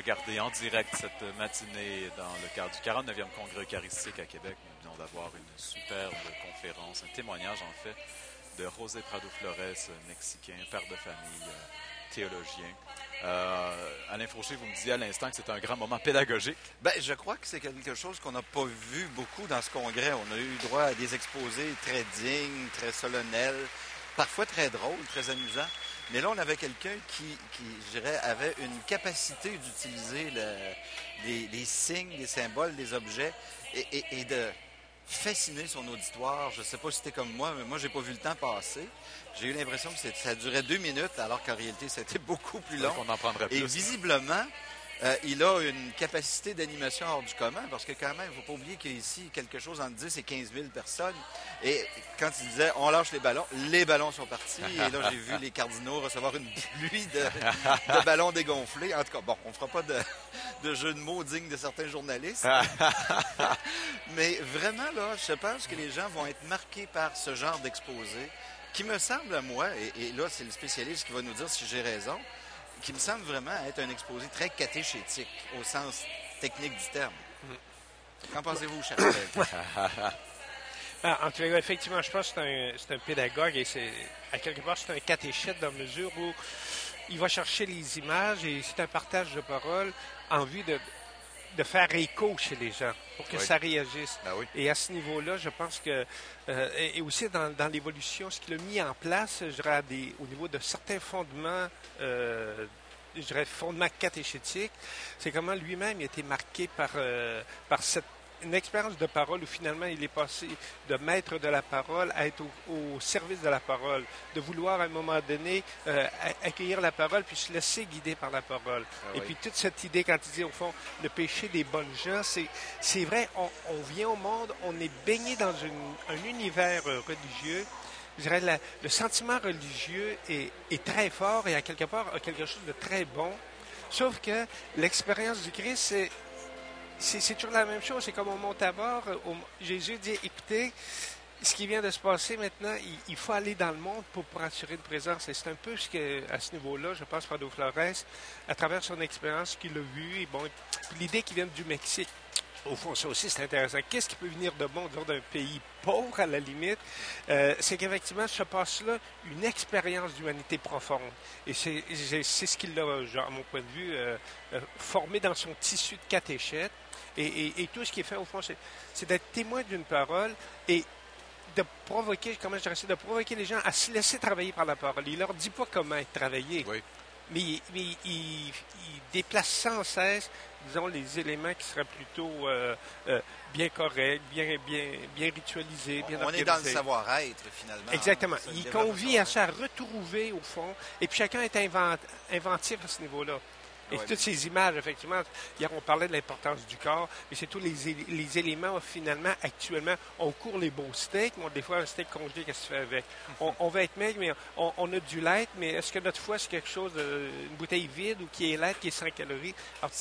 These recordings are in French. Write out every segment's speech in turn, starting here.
regarder en direct cette matinée dans le cadre du 49e Congrès eucharistique à Québec. Nous venons d'avoir une superbe conférence, un témoignage en fait de José Prado-Flores, mexicain, père de famille, théologien. Alain Fauché, vous me disiez à l'instant que c'est un grand moment pédagogique. Bien, je crois que c'est quelque chose qu'on n'a pas vu beaucoup dans ce congrès. On a eu droit à des exposés très dignes, très solennels, parfois très drôles, très amusants. Mais là, on avait quelqu'un qui je dirais, avait une capacité d'utiliser les signes, les symboles, les objets et de fasciner son auditoire. Je ne sais pas si c'était comme moi, mais moi, j'ai pas vu le temps passer. J'ai eu l'impression que ça durait 2 minutes, alors qu'en réalité, c'était beaucoup plus long. On en prendrait plus. Et visiblement, il a une capacité d'animation hors du commun, parce que quand même, il ne faut pas oublier qu'il y a ici quelque chose entre 10 et 15 000 personnes. Et quand il disait « on lâche les ballons sont partis. » Et là, j'ai vu les Cardinaux recevoir une pluie de ballons dégonflés. En tout cas, bon, on ne fera pas de jeu de mots digne de certains journalistes. Mais vraiment, là, je pense que les gens vont être marqués par ce genre d'exposé, qui me semble à moi, et là, c'est le spécialiste qui va nous dire si j'ai raison, qui me semble vraiment être un exposé très catéchétique, au sens technique du terme. Qu'en pensez-vous, cher collègue? En tout cas, effectivement, je pense que c'est un pédagogue et à quelque part, c'est un catéchète dans la mesure où il va chercher les images et c'est un partage de paroles en vue de faire écho chez les gens pour que ça réagisse. Ah oui. Et à ce niveau-là, je pense que, et aussi dans l'évolution, ce qu'il a mis en place, je dirais, au niveau de certains fondements, je dirais fondements catéchétiques, c'est comment lui-même a été marqué par une expérience de parole où finalement il est passé de maître de la parole à être au service de la parole, de vouloir à un moment donné accueillir la parole puis se laisser guider par la parole. Et puis toute cette idée quand il dit au fond le péché des bonnes gens, c'est vrai, on vient au monde, on est baigné dans un univers religieux. Je dirais le sentiment religieux est très fort et à quelque part a quelque chose de très bon, sauf que l'expérience du Christ, c'est toujours la même chose. C'est comme on monte à bord. Jésus dit, écoutez, ce qui vient de se passer maintenant, il faut aller dans le monde pour assurer une présence. Et c'est un peu à ce niveau-là, je pense, Prado Flores, à travers son expérience qu'il a vu, et bon, l'idée qui vient du Mexique. Au fond, ça aussi, c'est intéressant. Qu'est-ce qui peut venir de bon d'un pays pauvre, à la limite? C'est qu'effectivement, se passe là une expérience d'humanité profonde. Et c'est ce qu'il a, genre, à mon point de vue, formé dans son tissu de catéchète. Et tout ce qui est fait, au fond, c'est d'être témoin d'une parole et de provoquer, comment je dirais ça, de provoquer les gens à se laisser travailler par la parole. Il leur dit pas comment être travaillé, mais il déplace sans cesse, disons, les éléments qui seraient plutôt bien corrects, bien ritualisés, bien organisés. On est dans le savoir-être, finalement. Exactement. Il convie à se retrouver, au fond, et puis chacun est inventif à ce niveau-là. Et toutes ces images, effectivement, hier on parlait de l'importance du corps, mais c'est tous les éléments, finalement, actuellement, on court les beaux steaks, mais des fois un steak congelé, qu'est-ce que tu fais avec? On va être maigre, mais on a du lait, mais est-ce que notre foie, c'est quelque chose, une bouteille vide ou qui est lait, qui est sans calories? Alors,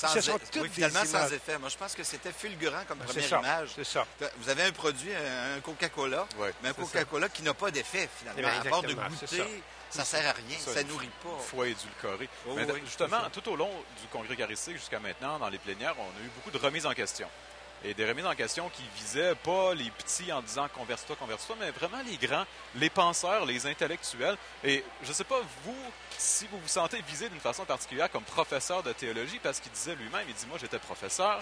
finalement, sans effet. Moi, je pense que c'était fulgurant comme première image. C'est ça. Vous avez un produit, un Coca-Cola, mais un Coca-Cola qui n'a pas d'effet, finalement, à part de goûter. Ça ne sert à rien, ça ne nourrit pas. Foie édulcoré. Justement, tout au long du Congrès eucharistique jusqu'à maintenant, dans les plénières, on a eu beaucoup de remises en question. Et des remises en question qui visaient pas les petits en disant « convertis-toi », mais vraiment les grands, les penseurs, les intellectuels. Et je ne sais pas, vous, si vous vous sentez visé d'une façon particulière comme professeur de théologie, parce qu'il disait lui-même, il dit « moi, j'étais professeur »,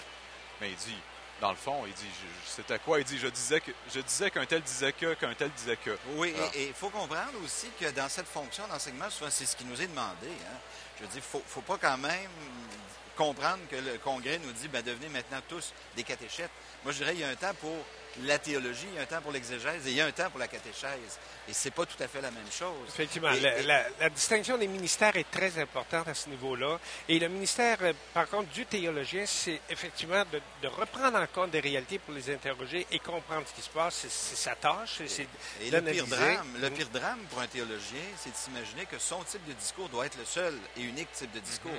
mais il dit... Dans le fond, il dit, c'était quoi? Il dit, je disais qu'un tel disait qu'un tel disait que. Oui, et il faut comprendre aussi que dans cette fonction d'enseignement, souvent, c'est ce qui nous est demandé. Hein. Je veux dire, faut pas quand même comprendre que le Congrès nous dit, devenez maintenant tous des catéchètes. Moi, je dirais, il y a un temps pour la théologie, il y a un temps pour l'exégèse et il y a un temps pour la catéchèse. Et c'est pas tout à fait la même chose. Effectivement, la distinction des ministères est très importante à ce niveau-là. Et le ministère, par contre, du théologien, c'est effectivement de reprendre en compte des réalités pour les interroger et comprendre ce qui se passe. C'est sa tâche. Et le pire drame pour un théologien, c'est de s'imaginer que son type de discours doit être le seul et unique type de discours.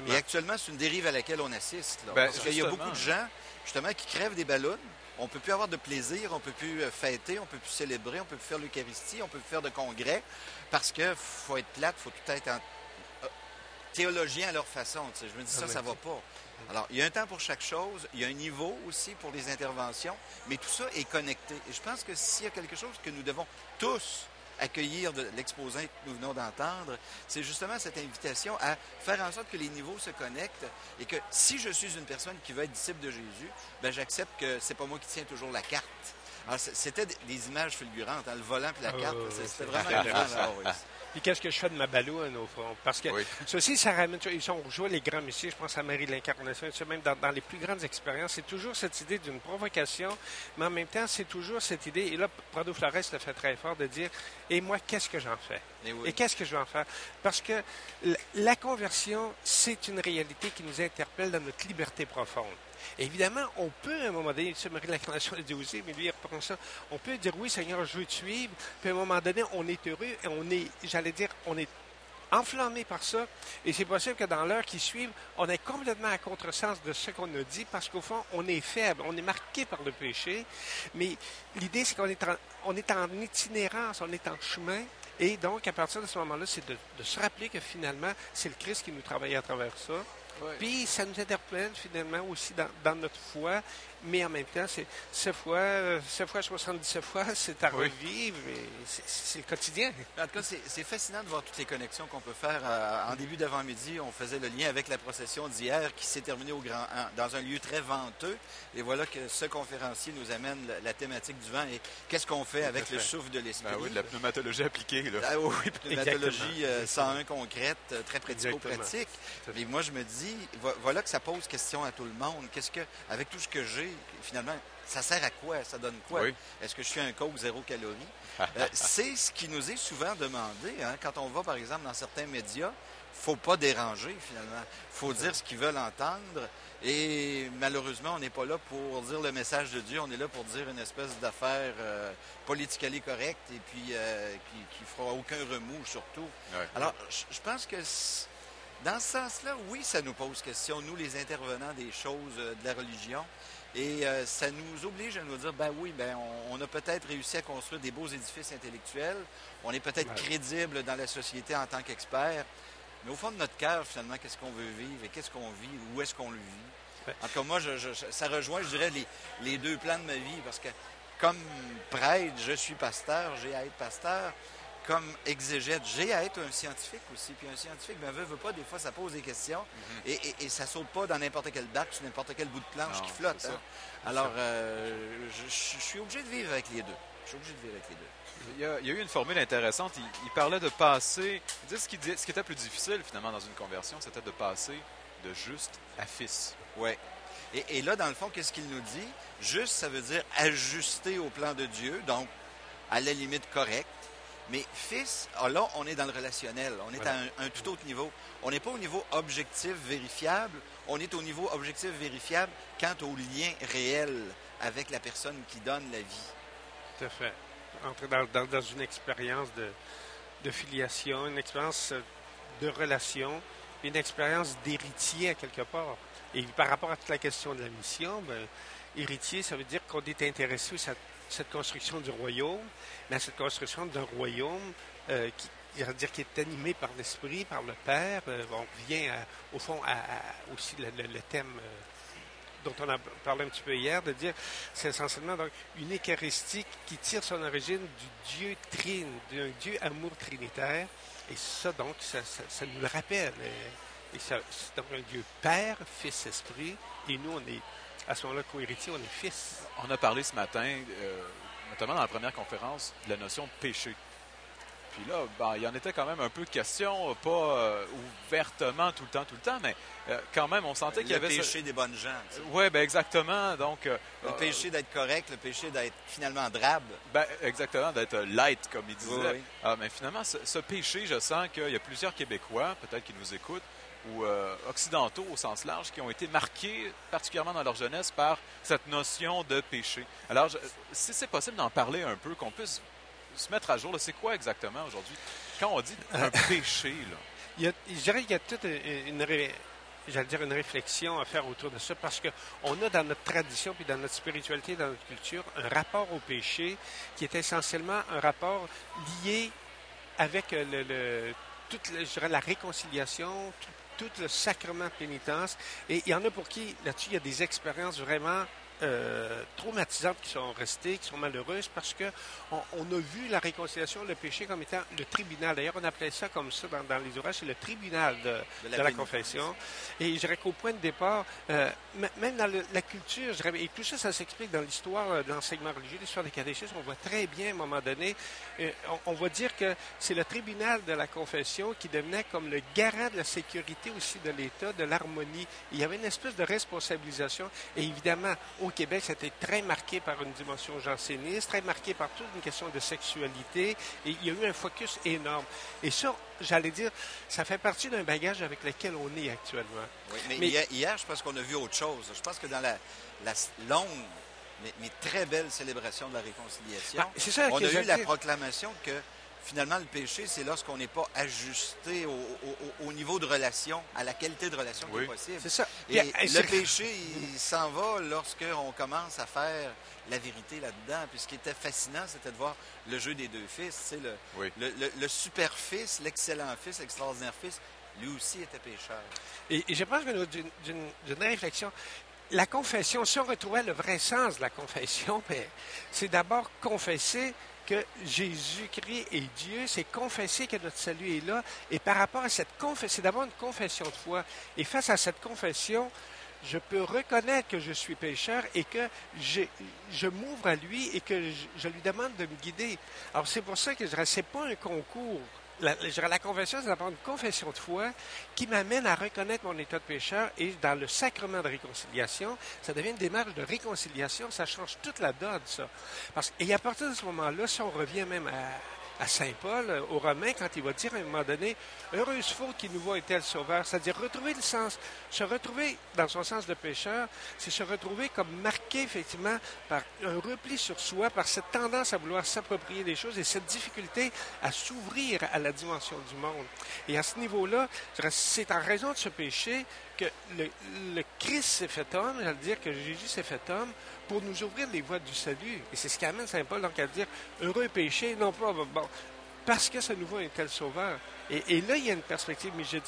Et actuellement, c'est une dérive à laquelle on assiste. Là, parce qu'il y a beaucoup de gens, justement, qui crèvent des ballons. On ne peut plus avoir de plaisir, on ne peut plus fêter, on ne peut plus célébrer, on ne peut plus faire l'Eucharistie, on ne peut plus faire de congrès, parce qu'il faut être plate, il faut tout être théologiens à leur façon. Tu sais. Je me dis, ça va pas. Alors, il y a un temps pour chaque chose, il y a un niveau aussi pour les interventions, mais tout ça est connecté. Et je pense que s'il y a quelque chose que nous devons tous accueillir de l'exposé que nous venons d'entendre, c'est justement cette invitation à faire en sorte que les niveaux se connectent et que si je suis une personne qui veut être disciple de Jésus, ben j'accepte que c'est pas moi qui tiens toujours la carte. Alors, c'était des images fulgurantes, le volant et la carte, c'était vraiment intéressant. Puis qu'est-ce que je fais de ma baloune, au fond? Parce que ceci, ça ramène... Ils sont joués les grands messieurs, je pense à Marie de l'Incarnation, même dans les plus grandes expériences, c'est toujours cette idée d'une provocation, mais en même temps, c'est toujours cette idée, et là, Prado Flores le fait très fort, de dire, et moi, qu'est-ce que j'en fais? Et qu'est-ce que je vais en faire? Parce que la conversion, c'est une réalité qui nous interpelle dans notre liberté profonde. Évidemment, on peut, à un moment donné, Marie de l'Incarnation l'a dit aussi, mais lui, il reprend ça, on peut dire, oui, Seigneur, je veux te suivre, puis à un moment donné, on est heureux, et on est enflammé par ça, et c'est possible que dans l'heure qui suit, on est complètement à contresens de ce qu'on a dit, parce qu'au fond, on est faible, on est marqué par le péché, mais l'idée, c'est qu'on est en itinérance, on est en chemin, et donc, à partir de ce moment-là, c'est de se rappeler que finalement, c'est le Christ qui nous travaille à travers ça. Oui. Puis ça nous interpelle finalement aussi dans notre foi, mais en même temps, c'est 7 fois 77 fois, c'est à revivre, mais c'est le quotidien. En tout cas, c'est fascinant de voir toutes les connexions qu'on peut faire. En début d'avant-midi, on faisait le lien avec la procession d'hier qui s'est terminée dans un lieu très venteux. Et voilà que ce conférencier nous amène la thématique du vent et qu'est-ce qu'on fait avec le souffle de l'esprit. Oui, de la pneumatologie appliquée. Là. Oui, pneumatologie 101 concrète, très pratico-pratique. Et moi, je me dis, voilà que ça pose question à tout le monde. Qu'est-ce que, avec tout ce que j'ai, finalement, ça sert à quoi? Ça donne quoi? Oui. Est-ce que je suis un Coke 0 calories? C'est ce qui nous est souvent demandé. Hein? Quand on va, par exemple, dans certains médias, il ne faut pas déranger, finalement. Il faut dire ce qu'ils veulent entendre. Et malheureusement, on n'est pas là pour dire le message de Dieu. On est là pour dire une espèce d'affaire politically correcte et puis qui ne fera aucun remous, surtout. Ouais. Alors, je pense que dans ce sens-là, oui, ça nous pose question, nous, les intervenants des choses de la religion. Et ça nous oblige à nous dire, on a peut-être réussi à construire des beaux édifices intellectuels. On est peut-être crédible dans la société en tant qu'expert. Mais au fond de notre cœur, finalement, qu'est-ce qu'on veut vivre et qu'est-ce qu'on vit, où est-ce qu'on le vit? En tout cas, moi, ça rejoint, je dirais, les deux plans de ma vie, parce que comme prêtre, je suis pasteur, j'ai à être pasteur. Comme exégète, j'ai à être un scientifique aussi. Puis un scientifique, veut pas, des fois, ça pose des questions et ça saute pas dans n'importe quelle barque, sur n'importe quel bout de planche qui flotte. Hein. Alors, je suis obligé de vivre avec les deux. Il y a eu une formule intéressante. Il parlait de passer... Il disait ce qui était plus difficile, finalement, dans une conversion, c'était de passer de juste à fils. Oui. Et là, dans le fond, qu'est-ce qu'il nous dit? Juste, ça veut dire ajuster au plan de Dieu, donc à la limite correct. Mais fils, là, on est dans le relationnel. On est à un tout autre niveau. On n'est pas au niveau objectif vérifiable. On est au niveau objectif vérifiable quant au lien réel avec la personne qui donne la vie. Tout à fait. Entrer dans une expérience de filiation, une expérience de relation, une expérience d'héritier à quelque part. Et par rapport à toute la question de la mission, héritier, ça veut dire qu'on est intéressé à cette construction du royaume, mais à cette construction d'un royaume qui est animé par l'Esprit, par le Père. On revient au fond aussi le thème dont on a parlé un petit peu hier, de dire c'est essentiellement donc une Eucharistie qui tire son origine du Dieu trine, d'un Dieu amour trinitaire. Et ça, donc, ça nous le rappelle. Et c'est donc un Dieu Père, Fils, Esprit, et nous, on est à ce moment-là co-héritiers, on est fils. On a parlé ce matin, notamment dans la première conférence, de la notion de péché. Puis là, il y en était quand même un peu question, pas ouvertement tout le temps, mais quand même, on sentait qu'il y avait... Le péché des bonnes gens. Oui, exactement. Donc, le péché d'être correct, le péché d'être finalement drabe. Exactement, d'être light, comme il disait. Oui. Mais finalement, ce péché, je sens qu'il y a plusieurs Québécois, peut-être qui nous écoutent, ou occidentaux au sens large, qui ont été marqués, particulièrement dans leur jeunesse, par cette notion de péché. Alors, si c'est possible d'en parler un peu, qu'on puisse se mettre à jour, là, c'est quoi exactement aujourd'hui? Quand on dit un péché, là... Je dirais qu'il y a toute une réflexion à faire autour de ça, parce qu'on a dans notre tradition, puis dans notre spiritualité, dans notre culture, un rapport au péché qui est essentiellement un rapport lié avec la réconciliation, tout le sacrement de pénitence. Et il y en a pour qui, là-dessus, il y a des expériences vraiment traumatisantes qui sont restées, qui sont malheureuses, parce que on a vu la réconciliation, le péché comme étant le tribunal. D'ailleurs, on appelait ça comme ça dans les ouvrages, c'est le tribunal de la confession. Et je dirais qu'au point de départ, même dans la culture, je dirais, et tout ça, ça s'explique dans l'histoire de l'enseignement religieux, l'histoire des catéchismes, on voit très bien, à un moment donné, on va dire que c'est le tribunal de la confession qui devenait comme le garant de la sécurité aussi de l'État, de l'harmonie. Il y avait une espèce de responsabilisation, et évidemment, au Québec, c'était très marqué par une dimension janséniste, très marqué par toute une question de sexualité, et il y a eu un focus énorme. Et ça, j'allais dire, ça fait partie d'un bagage avec lequel on est actuellement. Oui, mais hier, je pense qu'on a vu autre chose. Je pense que dans la longue, mais très belle célébration de la réconciliation, c'est ça on a eu la proclamation que finalement, le péché, c'est lorsqu'on n'est pas ajusté au niveau de relation, à la qualité de relation qui est possible. C'est ça. Et le péché, il s'en va lorsqu'on commence à faire la vérité là-dedans. Puis ce qui était fascinant, c'était de voir le jeu des deux fils. Le super fils, l'excellent fils, l'extraordinaire fils, lui aussi était pécheur. Et je pense que d'une réflexion, la confession, si on retrouvait le vrai sens de la confession, c'est d'abord confesser que Jésus-Christ est Dieu, c'est confesser que notre salut est là. Et par rapport à cette confession, c'est d'abord une confession de foi. Et face à cette confession, je peux reconnaître que je suis pécheur et que je m'ouvre à lui et que je lui demande de me guider. Alors c'est pour ça que je dirais, c'est pas un concours. La confession, c'est d'abord une confession de foi qui m'amène à reconnaître mon état de pécheur, et dans le sacrement de réconciliation, ça devient une démarche de réconciliation, ça change toute la donne, ça. Et à partir de ce moment-là, si on revient même à Saint Paul, aux Romains, quand il va dire à un moment donné, « Heureuse faute qui nous voit est tel sauveur », c'est-à-dire retrouver le sens, se retrouver dans son sens de pécheur, c'est se retrouver comme marqué effectivement par un repli sur soi, par cette tendance à vouloir s'approprier des choses et cette difficulté à s'ouvrir à la dimension du monde. Et à ce niveau-là, c'est en raison de ce péché que le Christ s'est fait homme, j'allais dire que Jésus s'est fait homme, pour nous ouvrir les voies du salut. Et c'est ce qui amène Saint Paul donc à dire « Heureux péché, non pas parce que ce nouveau est tel sauveur ». Et là, il y a une perspective, mais je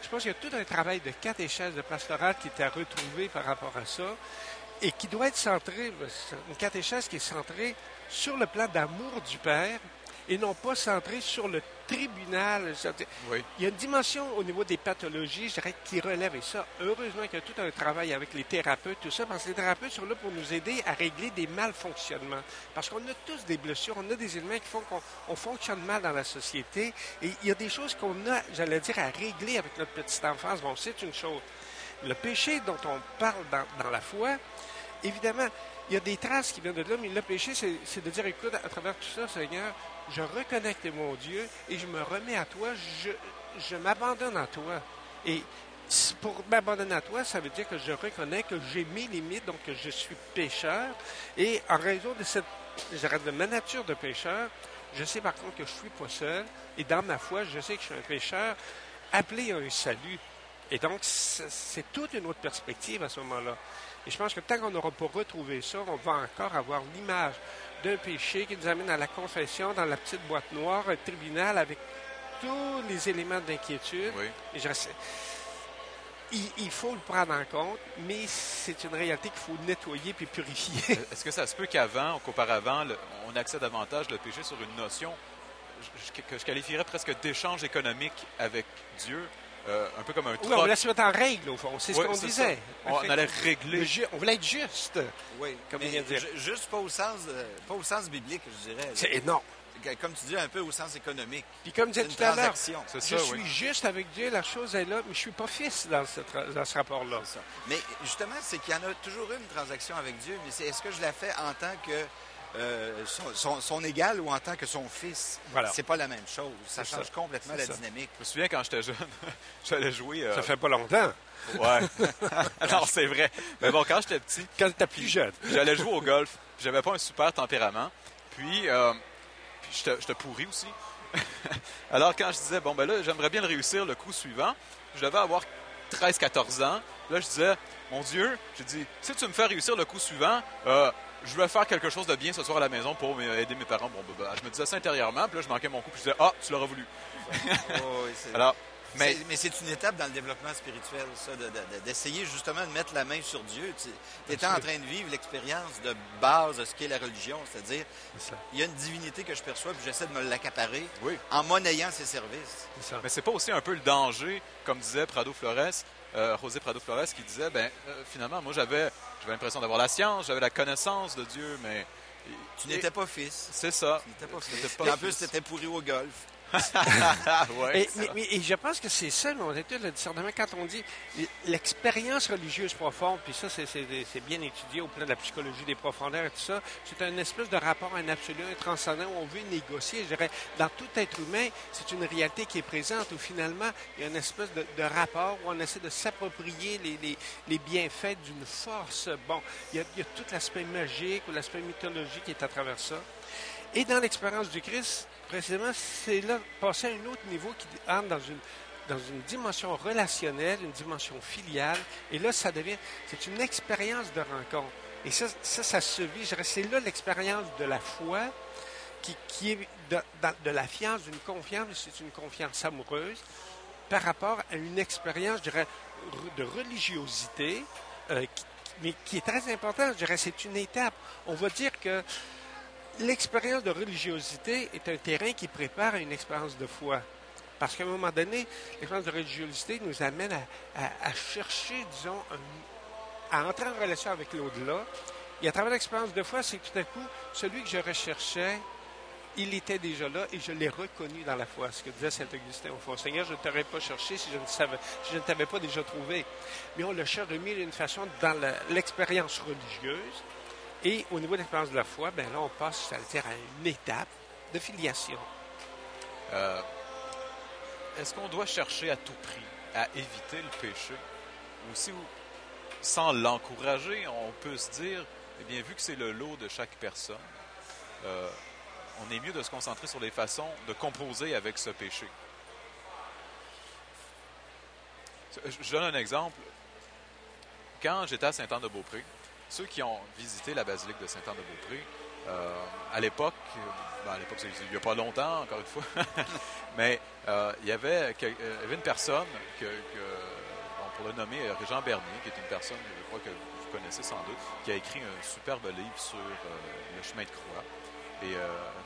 pense qu'il y a tout un travail de catéchèse, de pastoral qui est à retrouver par rapport à ça, et qui doit être centré, une catéchèse qui est centrée sur le plan d'amour du Père, et non pas centré sur le tribunal. Oui. Il y a une dimension au niveau des pathologies, je dirais, qui relève, et ça, heureusement qu'il y a tout un travail avec les thérapeutes, tout ça, parce que les thérapeutes sont là pour nous aider à régler des malfonctionnements. Parce qu'on a tous des blessures, on a des éléments qui font qu'on fonctionne mal dans la société, et il y a des choses qu'on a, j'allais dire, à régler avec notre petite enfance. Bon, c'est une chose. Le péché dont on parle dans la foi, évidemment, il y a des traces qui viennent de là, mais le péché, c'est de dire, écoute, à travers tout ça, Seigneur, je reconnais que tu es mon Dieu et je me remets à toi, je m'abandonne à toi. Et pour m'abandonner à toi, ça veut dire que je reconnais que j'ai mes limites, donc que je suis pécheur. Et en raison de ma nature de pécheur, je sais par contre que je ne suis pas seul. Et dans ma foi, je sais que je suis un pécheur appelé à un salut. Et donc, c'est toute une autre perspective à ce moment-là. Et je pense que tant qu'on n'aura pas retrouvé ça, on va encore avoir l'image d'un péché qui nous amène à la confession dans la petite boîte noire, un tribunal avec tous les éléments d'inquiétude. Oui. Et il faut le prendre en compte, mais c'est une réalité qu'il faut nettoyer puis purifier. Est-ce que ça se peut qu'auparavant, on accède davantage le péché sur une notion que je qualifierais presque d'échange économique avec Dieu? Un peu comme un troc. Oui, on voulait se mettre en règle, au fond. C'est ce qu'on disait. On allait régler. On voulait être juste. Oui, comme il vient de dire. Juste pas au sens biblique, je dirais. C'est énorme. Comme tu dis, un peu au sens économique. Puis comme disait tout à l'heure, je suis juste avec Dieu, la chose est là, mais je ne suis pas fils dans ce rapport-là. Mais justement, c'est qu'il y en a toujours une transaction avec Dieu, mais est-ce que je la fais en tant que son égal ou en tant que son fils? Voilà. C'est pas la même chose. Ça change complètement la dynamique. Je me souviens quand j'étais jeune, j'allais jouer... Ça fait pas longtemps. Ouais. Non, c'est vrai. Mais bon, quand j'étais petit... Quand t'étais plus jeune. J'allais jouer au golf. J'avais pas un super tempérament. Puis j'étais pourri aussi. Alors, quand je disais, bon, ben là, j'aimerais bien le réussir le coup suivant, je devais avoir 13-14 ans. Là, je disais, mon Dieu, j'ai dit, si tu me fais réussir le coup suivant, je vais faire quelque chose de bien ce soir à la maison pour aider mes parents. Bon, je me disais ça intérieurement, puis là, je manquais mon coup, puis je disais, ah, tu l'auras voulu. Oui, alors, Mais c'est une étape dans le développement spirituel, ça, d'essayer justement de mettre la main sur Dieu. Tu étais en train de vivre l'expérience de base de ce qu'est la religion, c'est-à-dire, il y a une divinité que je perçois, puis j'essaie de me l'accaparer en monnayant ses services. Mais c'est pas aussi un peu le danger, comme disait José Prado Flores, qui disait, finalement, moi j'avais l'impression d'avoir la science, j'avais la connaissance de Dieu, mais... Tu n'étais pas fils. C'est ça. Tu n'étais pas fils. Et en plus, tu étais pourri au golf. Et je pense que c'est ça, mon étude, le discernement, quand on dit l'expérience religieuse profonde, puis ça, c'est bien étudié au plan de la psychologie des profondeurs et tout ça, c'est une espèce de rapport à un absolu, un transcendant, où on veut négocier. Je dirais, dans tout être humain, c'est une réalité qui est présente, où finalement, il y a une espèce de rapport où on essaie de s'approprier les bienfaits d'une force. Bon, il y a tout l'aspect magique ou l'aspect mythologique qui est à travers ça. Et dans l'expérience du Christ, précisément, c'est là, passer à un autre niveau qui entre dans une dimension relationnelle, une dimension filiale. Et là, c'est une expérience de rencontre. Et ça se vit, je dirais, c'est là l'expérience de la foi qui est de la fiance, d'une confiance, c'est une confiance amoureuse par rapport à une expérience, je dirais, de religiosité, mais qui est très importante. Je dirais, c'est une étape. On va dire que l'expérience de religiosité est un terrain qui prépare à une expérience de foi. Parce qu'à un moment donné, l'expérience de religiosité nous amène à chercher, disons, à entrer en relation avec l'au-delà. Et à travers l'expérience de foi, c'est que tout à coup, celui que je recherchais, il était déjà là et je l'ai reconnu dans la foi. Ce que disait saint Augustin au fond. Seigneur, je ne t'aurais pas cherché si je ne t'avais pas déjà trouvé. Mais on le cherche de mille et une façons dans l'expérience religieuse. Et au niveau de l'expérience de la foi, là, on passe, c'est-à-dire à une étape de filiation. Est-ce qu'on doit chercher à tout prix à éviter le péché? Ou si, sans l'encourager, on peut se dire, eh bien, vu que c'est le lot de chaque personne, on est mieux de se concentrer sur les façons de composer avec ce péché. Je donne un exemple. Quand j'étais à Sainte-Anne-de-Beaupré, ceux qui ont visité la basilique de Sainte-Anne-de-Beaupré, à l'époque, il n'y a pas longtemps, encore une fois, mais il y avait une personne pour le nommer, Régent Bernier, qui est une personne, je crois que vous connaissez sans doute, qui a écrit un superbe livre sur le chemin de croix. Et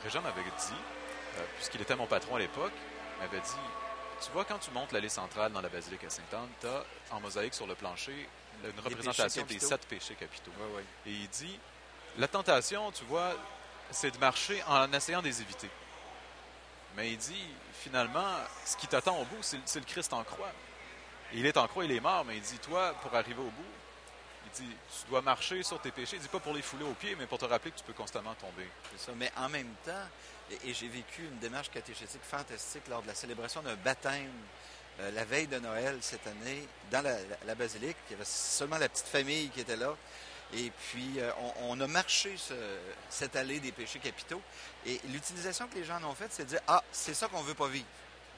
Régent m'avait dit, puisqu'il était mon patron à l'époque, m'avait dit, tu vois, quand tu montes l'allée centrale dans la basilique à Sainte-Anne, tu as en mosaïque sur le plancher une représentation des 7 péchés capitaux. Ouais. Et il dit, la tentation, tu vois, c'est de marcher en essayant de les éviter. Mais il dit, finalement, ce qui t'attend au bout, c'est le Christ en croix. Et il est en croix, il est mort, mais il dit, toi, pour arriver au bout, il dit, tu dois marcher sur tes péchés. Il dit pas pour les fouler aux pieds, mais pour te rappeler que tu peux constamment tomber. C'est ça, mais en même temps, et j'ai vécu une démarche catéchétique fantastique lors de la célébration d'un baptême la veille de Noël cette année, dans la basilique. Il y avait seulement la petite famille qui était là. Et puis, on a marché cette allée des péchés capitaux. Et l'utilisation que les gens en ont faite, c'est de dire, c'est ça qu'on ne veut pas vivre.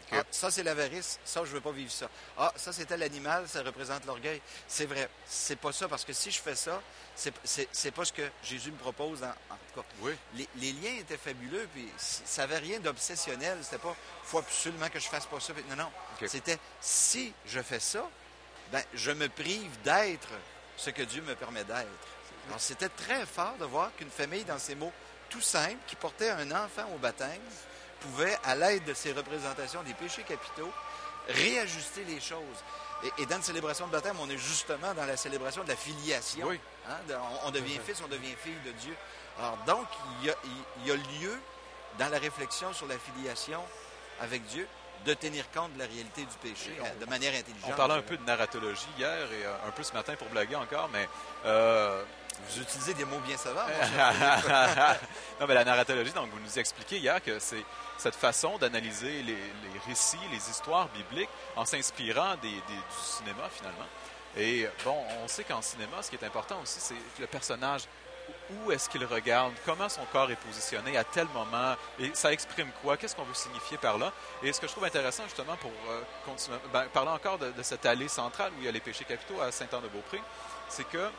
Okay. Ça, c'est l'avarice. Ça, je ne veux pas vivre ça. Ça, c'était l'animal. Ça représente l'orgueil. C'est vrai. C'est pas ça. Parce que si je fais ça, c'est pas ce que Jésus me propose. En tout cas, oui. Les liens étaient fabuleux. Puis, ça n'avait rien d'obsessionnel. C'était pas, faut absolument que je fasse pas ça. Non. Okay. C'était, si je fais ça, je me prive d'être ce que Dieu me permet d'être. Alors, c'était très fort de voir qu'une famille, dans ces mots tout simples, qui portait un enfant au baptême, pouvait, à l'aide de ces représentations des péchés capitaux, réajuster les choses. Et dans une célébration de baptême, on est justement dans la célébration de la filiation. Oui. On devient fils, on devient fille de Dieu. Alors donc, il y a lieu, dans la réflexion sur la filiation avec Dieu, de tenir compte de la réalité du péché de manière intelligente. On parlait un peu de narratologie hier et un peu ce matin pour blaguer encore, mais... Vous utilisez des mots bien savants. Non, mais la narratologie, donc vous nous expliquez hier que c'est cette façon d'analyser les récits, les histoires bibliques en s'inspirant du cinéma, finalement. Et bon, on sait qu'en cinéma, ce qui est important aussi, c'est que le personnage... Où est-ce qu'il regarde? Comment son corps est positionné à tel moment? Et ça exprime quoi? Qu'est-ce qu'on veut signifier par là? Et ce que je trouve intéressant, justement, pour continuer, parlant encore de cette allée centrale où il y a les péchés capitaux à Sainte-Anne-de-Beaupré, c'est que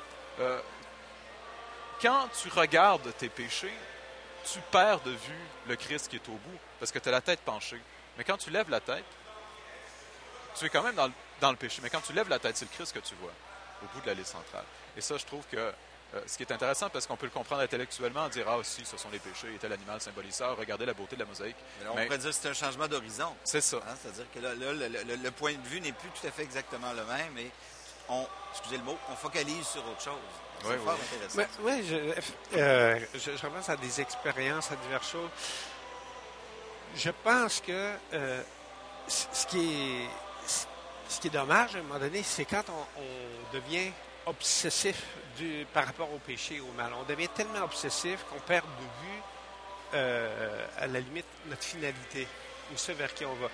quand tu regardes tes péchés, tu perds de vue le Christ qui est au bout, parce que tu as la tête penchée. Mais quand tu lèves la tête, tu es quand même dans le péché. Mais quand tu lèves la tête, c'est le Christ que tu vois au bout de l'allée centrale. Et ça, je trouve que ce qui est intéressant, parce qu'on peut le comprendre intellectuellement, dire « Ah, si, ce sont les péchés, et tel animal symbolise ça, regardez la beauté de la mosaïque. » On pourrait dire que c'est un changement d'horizon. C'est ça. Hein? C'est-à-dire que là, le point de vue n'est plus tout à fait exactement le même, et excusez le mot, on focalise sur autre chose. C'est fort intéressant. Oui, je repense à des expériences, à diverses choses. Je pense que ce qui est dommage, à un moment donné, c'est quand on devient obsessif par rapport au péché et au mal. On devient tellement obsessif qu'on perd de vue, à la limite, notre finalité, ou ce vers qui on va.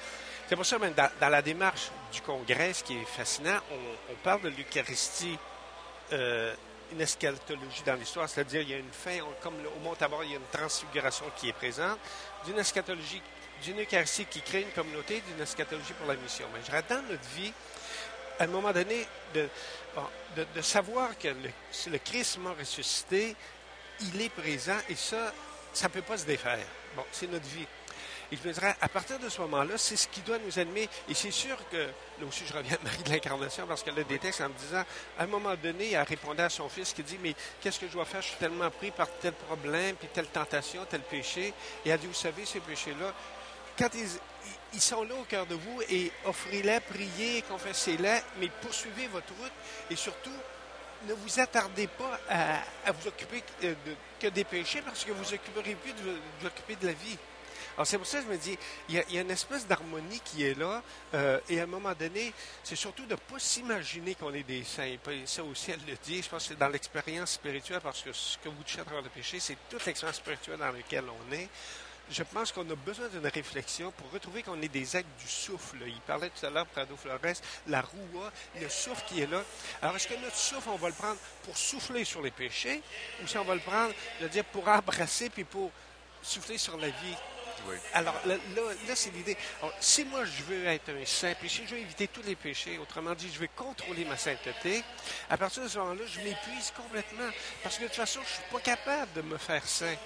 C'est pour ça, même dans la démarche du Congrès, ce qui est fascinant, on parle de l'Eucharistie, une eschatologie dans l'histoire, c'est-à-dire il y a une fin, comme au Mont Tabor, il y a une transfiguration qui est présente, d'une eschatologie, d'une Eucharistie qui crée une communauté, d'une eschatologie pour la mission. Mais je dirais, dans notre vie, à un moment donné, de savoir que le Christ mort ressuscité, il est présent et ça ne peut pas se défaire. Bon, c'est notre vie. Et je me dirais, à partir de ce moment-là, c'est ce qui doit nous animer. Et c'est sûr que, là aussi, je reviens à Marie de l'Incarnation, parce qu'elle a des textes en me disant, à un moment donné, elle répondait à son fils qui dit, mais qu'est-ce que je dois faire? Je suis tellement pris par tel problème, puis telle tentation, tel péché. Et elle dit, vous savez, ces péchés-là, quand ils sont là au cœur de vous, et offrez-les, priez, confessez-les, mais poursuivez votre route, et surtout, ne vous attardez pas à vous occuper que des péchés, parce que vous ne occuperez plus de vous occuper de la vie. Alors, c'est pour ça que je me dis, il y a une espèce d'harmonie qui est là, et à un moment donné, c'est surtout de ne pas s'imaginer qu'on est des saints. Ça aussi, elle le dit, je pense que c'est dans l'expérience spirituelle, parce que ce que vous touchez à travers le péché, c'est toute l'expérience spirituelle dans laquelle on est. Je pense qu'on a besoin d'une réflexion pour retrouver qu'on est des êtres du souffle. Il parlait tout à l'heure, Prado Flores, la roua, le souffle qui est là. Alors, est-ce que notre souffle, on va le prendre pour souffler sur les péchés, ou si on va le prendre, je veux dire, pour embrasser puis pour souffler sur la vie? Oui. Alors, là c'est l'idée. Alors, si moi, je veux être un saint, puis si je veux éviter tous les péchés, autrement dit, je veux contrôler ma sainteté, à partir de ce moment-là, je m'épuise complètement. Parce que de toute façon, je ne suis pas capable de me faire saint.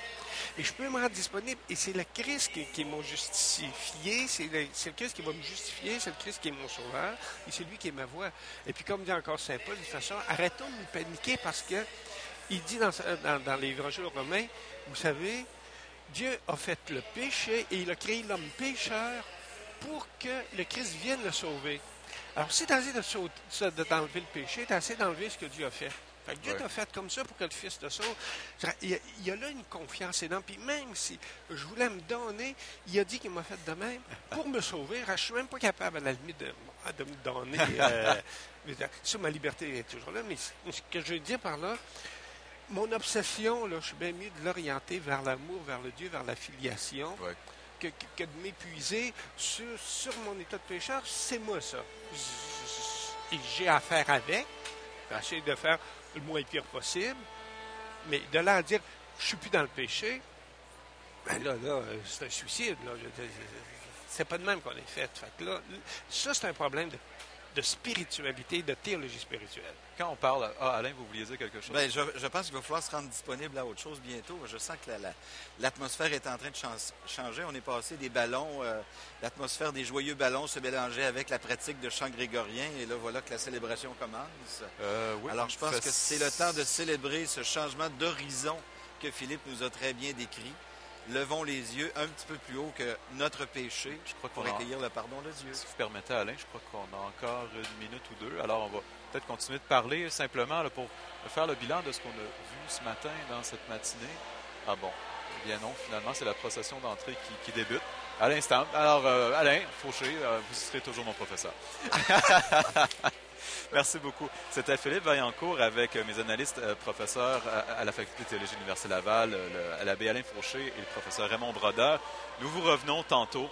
Et je peux me rendre disponible. Et c'est le Christ qui m'a justifié. C'est le Christ qui va me justifier. C'est le Christ qui est mon sauveur. Et c'est lui qui est ma voix. Et puis, comme dit encore Saint Paul, de toute façon, arrêtons de nous paniquer parce que il dit dans l'Évangile aux Romains, vous savez, Dieu a fait le péché et il a créé l'homme pécheur pour que le Christ vienne le sauver. Alors, si tu as essayé d'enlever le péché, tu as essayé d'enlever ce que Dieu a fait. Fait que Dieu t'a fait comme ça pour que le Fils te sauve. Il y a là une confiance énorme. Puis même si je voulais me donner, il a dit qu'il m'a fait de même pour me sauver. Je ne suis même pas capable, à la limite, de me donner. Ça, ma liberté est toujours là. Mais ce que je veux dire par là, mon obsession, là, je suis bien mieux de l'orienter vers l'amour, vers le Dieu, vers la filiation, que de m'épuiser sur mon état de pécheur. C'est moi, ça. Et j'ai affaire avec. J'essaie de faire le moins pire possible. Mais de là à dire, je suis plus dans le péché, ben là, c'est un suicide. Là. C'est pas de même qu'on est fait. Fait que là, ça, c'est un problème de spiritualité, de théologie spirituelle. Quand on parle... Ah, Alain, vous vouliez dire quelque chose? Bien, je pense qu'il va falloir se rendre disponible à autre chose bientôt. Je sens que l'atmosphère est en train de changer. On est passé des ballons, l'atmosphère des joyeux ballons se mélangeait avec la pratique de chant grégorien. Et là, voilà que la célébration commence. Oui, alors, je pense que c'est le temps de célébrer ce changement d'horizon que Philippe nous a très bien décrit. Levons les yeux un petit peu plus haut que notre péché pour accueillir le pardon de Dieu. Si vous permettez, Alain, je crois qu'on a encore une minute ou deux. Alors, on va peut-être continuer de parler simplement là, pour faire le bilan de ce qu'on a vu ce matin dans cette matinée. Ah bon, eh bien non, finalement, c'est la procession d'entrée qui débute à l'instant. Alors, Alain Fauché, vous serez toujours mon professeur. Merci beaucoup. C'était Philippe Vaillancourt avec mes analystes professeurs à la Faculté de théologie de l'Université Laval, à l'abbé Alain Fauché et le professeur Raymond Brodeur. Nous vous revenons tantôt